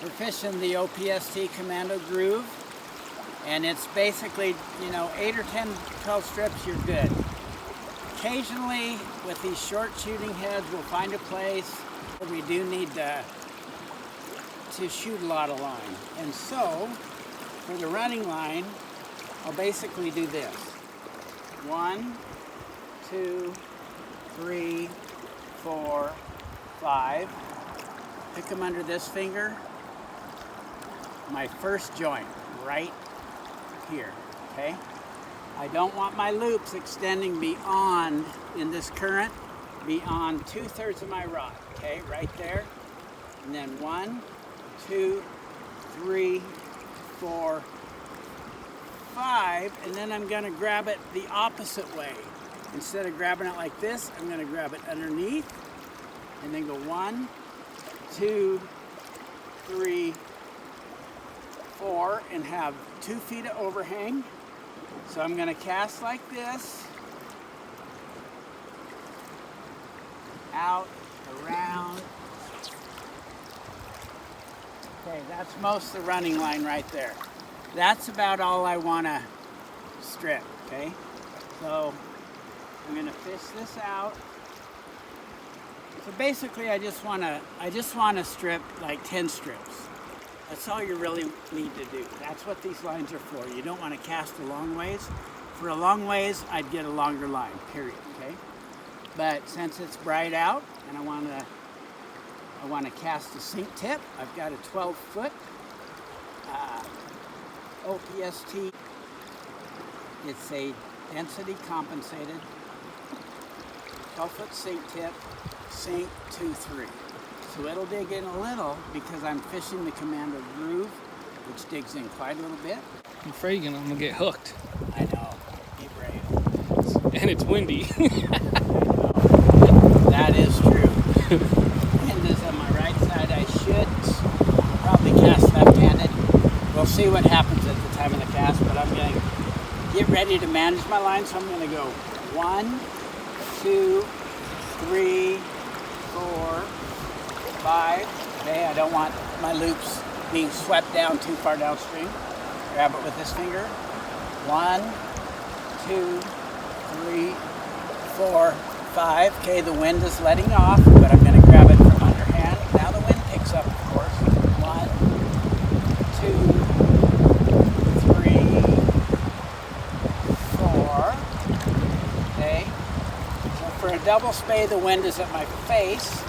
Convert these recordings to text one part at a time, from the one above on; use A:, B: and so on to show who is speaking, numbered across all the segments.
A: We're fishing the Opst Commando groove, and it's basically, 8 or 10, 12 strips, you're good. Occasionally, with these short shooting heads, we'll find a place where we do need to shoot a lot of line. And so, for the running line, I'll basically do this. 1, 2, 3, 4, 5. Pick them under this finger. My first joint, right here, okay? I don't want my loops extending beyond, in this current, beyond 2/3 of my rod, okay? Right there. And then 1, 2, 3, 4, 5, and then I'm gonna grab it the opposite way. Instead of grabbing it like this, I'm gonna grab it underneath, and then go 1, 2, 3, 4, and have 2 feet of overhang. So I'm gonna cast like this, out, around. Okay, that's most of the running line right there. That's about all I wanna strip, okay? So I'm gonna fish this out. So basically I just wanna strip like 10 strips. That's all you really need to do. That's what these lines are for. You don't want to cast a long ways. For a long ways, I'd get a longer line, period, okay? But since it's bright out and I want to cast a sink tip, I've got a 12-foot Opst. It's a density compensated 12-foot sink tip, sink 2-3. So it'll dig in a little because I'm fishing the Commando groove, which digs in quite a little bit.
B: I'm afraid I'm gonna get hooked.
A: I know, be brave.
B: And it's windy.
A: I know. That is true. Wind is on my right side. I should probably cast left-handed. We'll see what happens at the time of the cast, but I'm gonna get ready to manage my line, so I'm gonna go 1, 2, 3, 4, 5. Okay, I don't want my loops being swept down too far downstream. Grab it with this finger. 1, 2, 3, 4, 5. Okay, the wind is letting off, but I'm going to grab it from underhand. Now the wind picks up, of course. 1, 2, 3, 4. Okay. So for a double spay, the wind is at my face.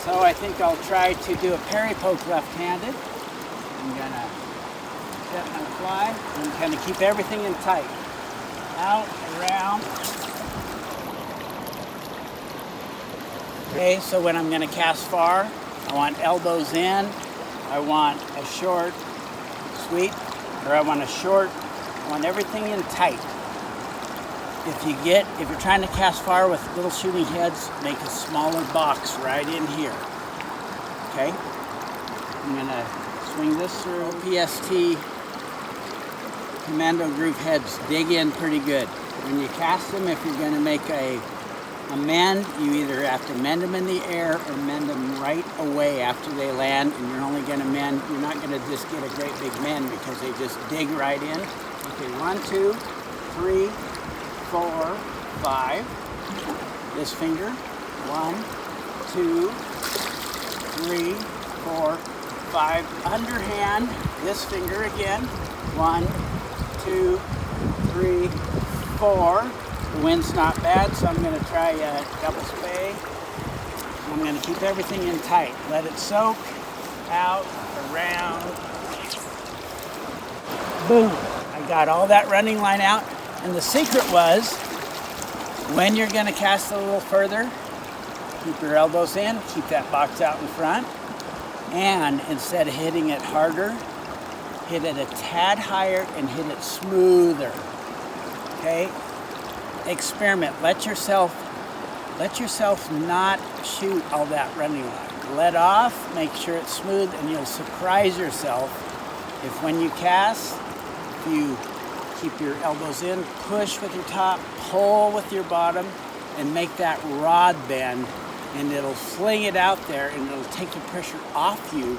A: So I think I'll try to do a parry poke left-handed. I'm gonna set my fly and kind of keep everything in tight. Out, around. Okay, so when I'm gonna cast far, I want elbows in, I want a short sweep, or I want everything in tight. If you're trying to cast far with little shooting heads, make a smaller box right in here. Okay? I'm gonna swing this through. Opst Commando groove heads dig in pretty good. When you cast them, if you're gonna make a mend, you either have to mend them in the air or mend them right away after they land, and you're only gonna mend, you're not gonna just get a great big mend because they just dig right in. Okay, 1, 2, 3, 4, 5. This finger. 1, 2, 3, 4, 5. Underhand. This finger again. 1, 2, 3, 4. The wind's not bad, so I'm going to try a double spay. I'm going to keep everything in tight. Let it soak. Out. Around. Boom. I got all that running line out. And the secret was, when you're going to cast a little further, keep your elbows in, keep that box out in front, and instead of hitting it harder, hit it a tad higher and hit it smoother. Okay? Experiment. Let yourself not shoot all that running line. Let off, make sure it's smooth, and you'll surprise yourself if when you cast, you keep your elbows in, push with your top, pull with your bottom, and make that rod bend, and it'll fling it out there, and it'll take the pressure off you,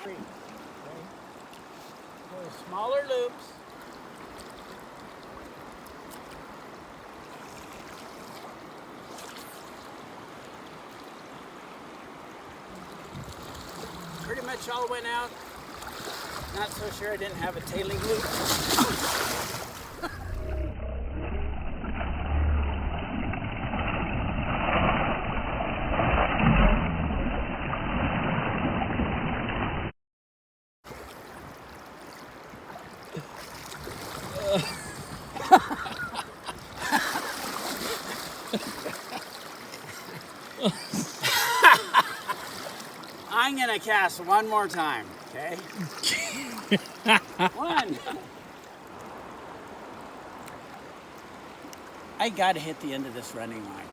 A: Okay. So smaller loops. Pretty much all went out. Not so sure I didn't have a tailing loop. I'm gonna cast one more time, okay? One. I gotta hit the end of this running line.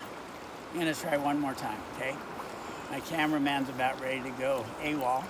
A: I'm gonna try one more time, okay? My cameraman's about ready to go AWOL.